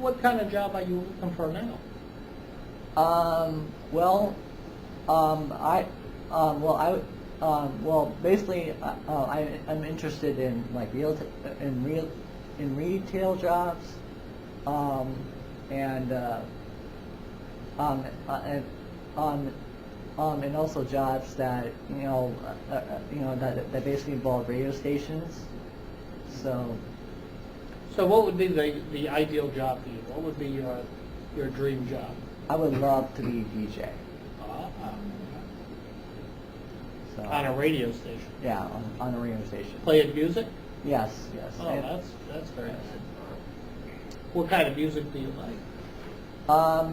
what kind of job are you looking for now? Well, basically, I'm interested in like in retail jobs, and and also jobs that that basically involve radio stations. So what would be the ideal job for you? What would be your dream job? I would love to be a DJ. So, On a radio station? Yeah, on a radio station. Playing music? Yes, yes. Oh, that's very good. What kind of music do you like?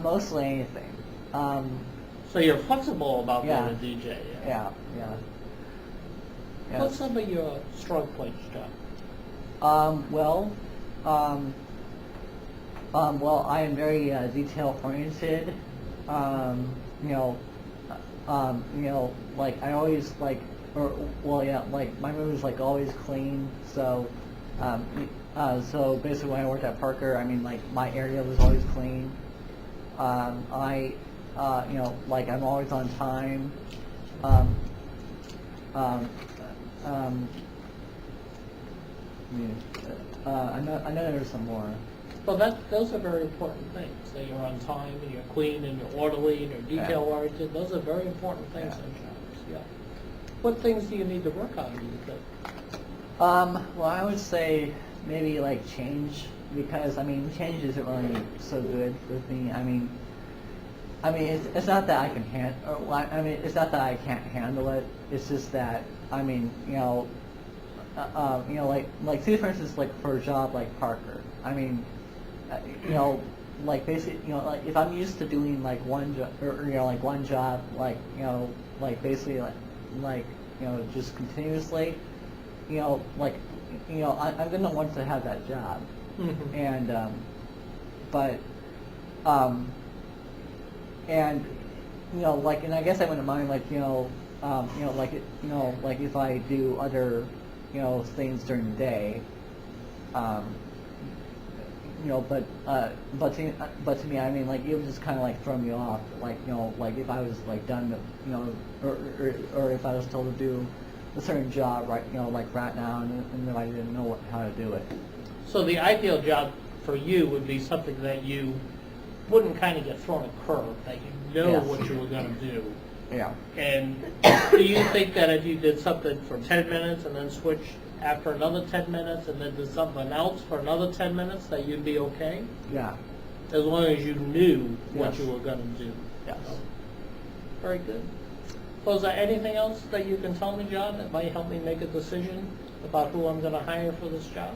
Mostly anything. So you're flexible about being Yeah. a DJ? Yeah. What's some of your strong points, John? I am very detail oriented. Like I always like, like my room is like always clean. So, so basically when I worked at Parker, I mean like my area was always clean. Like I'm always on time. I know there's some more. Well, those are very important things. That you're on time and you're clean and you're orderly and you're detail oriented. Those are very important things in jobs. Yeah. What things do you need to work on, do you think? Well, I would say maybe like change, because I mean change isn't really so good with me. I mean it's not that I can it's not that I can't handle it. It's just that like say for instance, like for a job like Parker. Like basically, like if I'm used to doing like one job, like one job, like basically just continuously, I'm gonna want to have that job, and and I guess I wouldn't mind like if I do other things during the day. But to me, I mean, like it would just kind of like throw me off, like like if I was like done, or if I was told to do a certain job right now, and then I didn't know how to do it. So the ideal job for you would be something that you wouldn't kind of get thrown a curve, that you know Yes. what you were going to do. Yeah. And do you think that if you did something for 10 minutes and then switched after another 10 minutes and then did something else for another 10 minutes, that you'd be okay? Yeah. As long as you knew what Yes. you were going to do. Yes. Very good. So is there anything else that you can tell me, John, that might help me make a decision about who I'm going to hire for this job?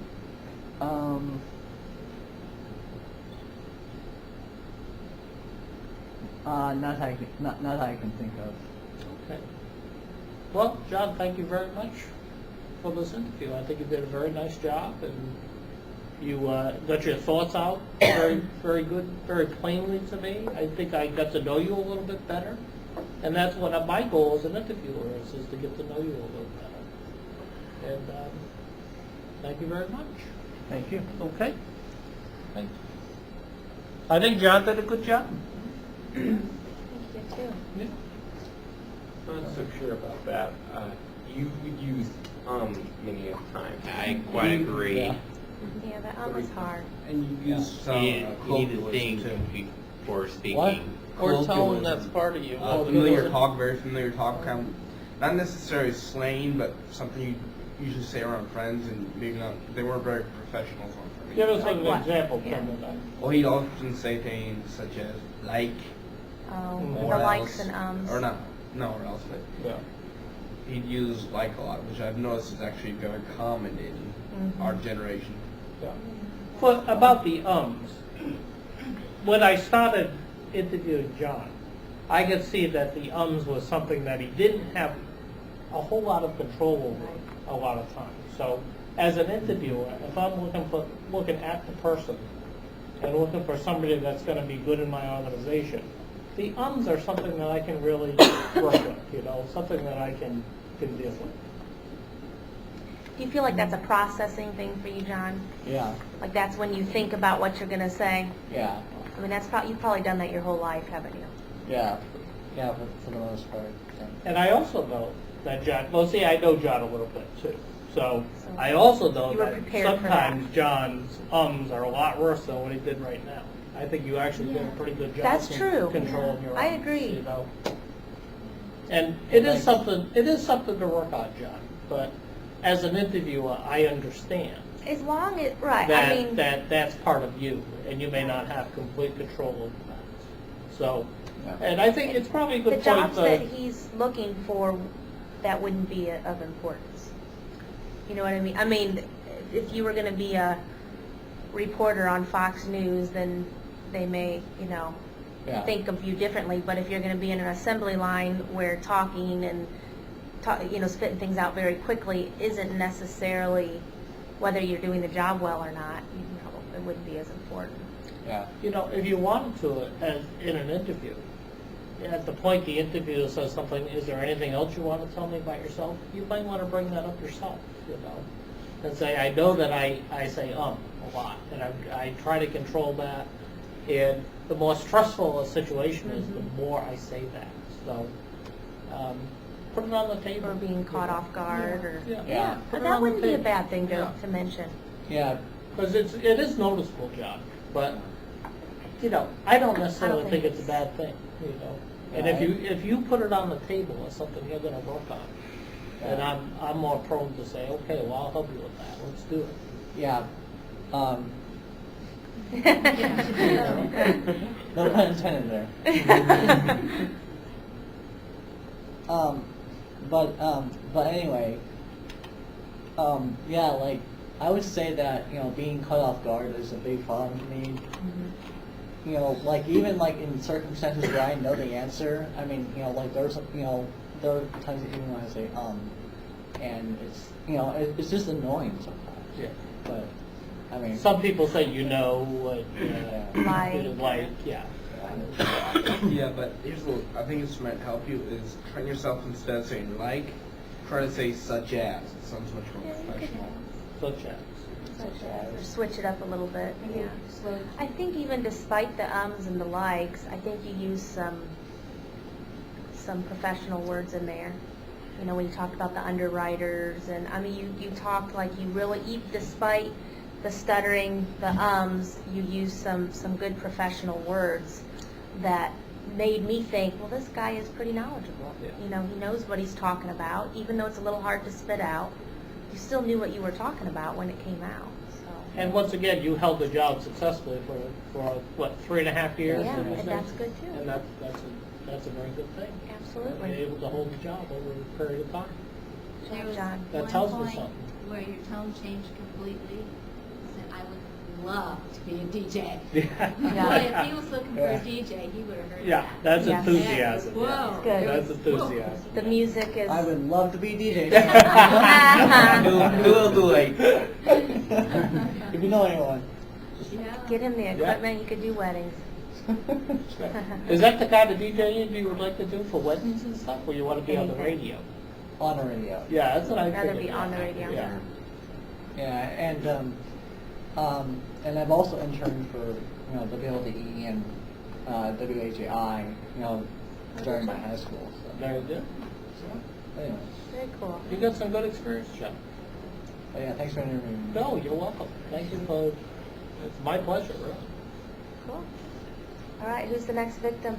Not that I can think of. Okay. Well, John, thank you very much for this interview. I think you did a very nice job, and you got your thoughts out very, very good, very plainly to me. I think I got to know you a little bit better, and that's what my goal as an interviewer is to get to know you a little better. And thank you very much. Thank you. Okay. Thanks. I think John did a good job. Thank you too. Yeah. I'm not so sure about that. You used many a time. I quite agree. Yeah. Yeah, that was hard. And you use some You need to colloquialism think too. before speaking. What? Or tone Colloquialism. that's part of you. Familiar talk, very familiar talk, kind of, not necessarily slang, but something you usually say around friends, and maybe not. They weren't very professional for me. Give us Like an what? example Yeah. from that. Well, he'd often say things such as like, Oh, or the else, likes and ums. or not, no, or else, but Yeah. he'd use like a lot, which I've noticed is actually very common in our generation. Yeah. Well, about the ums, when I started interviewing John, I could see that the ums was something that he didn't have a whole lot of control over a lot of times. So as an interviewer, if I'm looking at the person and looking for somebody that's going to be good in my organization, the ums are something that I can really work with, something that I can deal with. Do you feel like that's a processing thing for you, John? Yeah, Like that's when you think about what you're gonna say? yeah, I mean, you've probably done that your whole life, haven't you? yeah, yeah, for the most part. Yeah. And I also know that John, well, see, I know John a little bit too. So I also know You were that prepared for that. sometimes John's are a lot worse than what he did right now. I think you actually did a pretty good job That's in true. controlling your I ums, agree. you know. And it is something to work on, John. But as an interviewer, I understand As long as, right, that, I mean, that's part of you, and you may not have complete control over that. So, Yeah. and I think it's probably a good the point jobs that to, he's looking for, that wouldn't be of importance. You know what I mean? I mean, if you were going to be a reporter on Fox News, then they may, you know, Yeah. think of you differently. But if you're going to be in an assembly line where talking and, you know, spitting things out very quickly isn't necessarily whether you're doing the job well or not, you know, it wouldn't be as important. Yeah. you know, if you wanted to, as in an interview, at the point the interviewer says something, is there anything else you want to tell me about yourself? You might want to bring that up yourself, you know, and say, I know that I say a lot, and I try to control that, and the more stressful a situation is, the more I say that. So, put it on the table. Or being caught you know. off guard, or Yeah. Yeah. Put But it that on the wouldn't be a table. bad thing Yeah. to mention. Yeah. Because it is noticeable, John, but, you know, I don't necessarily think think it's a it's- bad thing, you know. And Right. if you put it on the table as something you're gonna work on, then Yeah. I'm more prone to say, okay, well, I'll help you with that, let's do it. Yeah. No pun intended there. But anyway, yeah, like, I would say that, you know, being caught off guard is a big problem for me. You know, like, even, like, in circumstances where I know the answer, I mean, you know, like, there are times even when I say, and it's, you know, it's just annoying sometimes. Yeah. But, I mean, Some people say, you know, Like. yeah. Yeah, but I think it's might help you is train yourself instead of saying like, try to say such as. It sounds much more Yeah, you could professional. Such as. Or switch it up a little bit, yeah. I think even despite the ums and the likes, I think you use some professional words in there. You know, when you talked about the underwriters, and, I mean, you talked like you really, despite the stuttering, the ums, you used some good professional words that made me think, well, this guy is pretty knowledgeable. Yeah. You know, he knows what he's talking about, even though it's a little hard to spit out. You still knew what you were talking about when it came out, so. And once again, you held the job successfully for what, 3.5 years? Yeah, in this and that's thing? good, too. And that's a very good thing. Absolutely. Being able to hold the job over a period of time. There was John. That one tells me point something. where your tone changed completely. You said, I would love to be a DJ. Yeah. Boy, if he was looking for Yeah. a DJ, he would have heard Yeah, that. that's Yes. enthusiasm. Whoa. yeah. Good. That's It was- enthusiasm. The music is. I would love to be DJ. We'll do like, If you know anyone. Yeah. Get him the equipment, you could do weddings. Is that the kind of DJing you would like to do for weddings and stuff, or you want to be on the Anything. radio? On the radio. Yeah, that's what I Rather figured. be on the radio. Yeah. Yeah, and I've also interned for, you know, WLDE and WHAI, you know, during my high school. So, Very good. anyways. Very cool. You got some good experience, John. But yeah, thanks for interviewing me. No, you're welcome. Thank you for, it's my pleasure, really. Cool. All right, who's the next victim?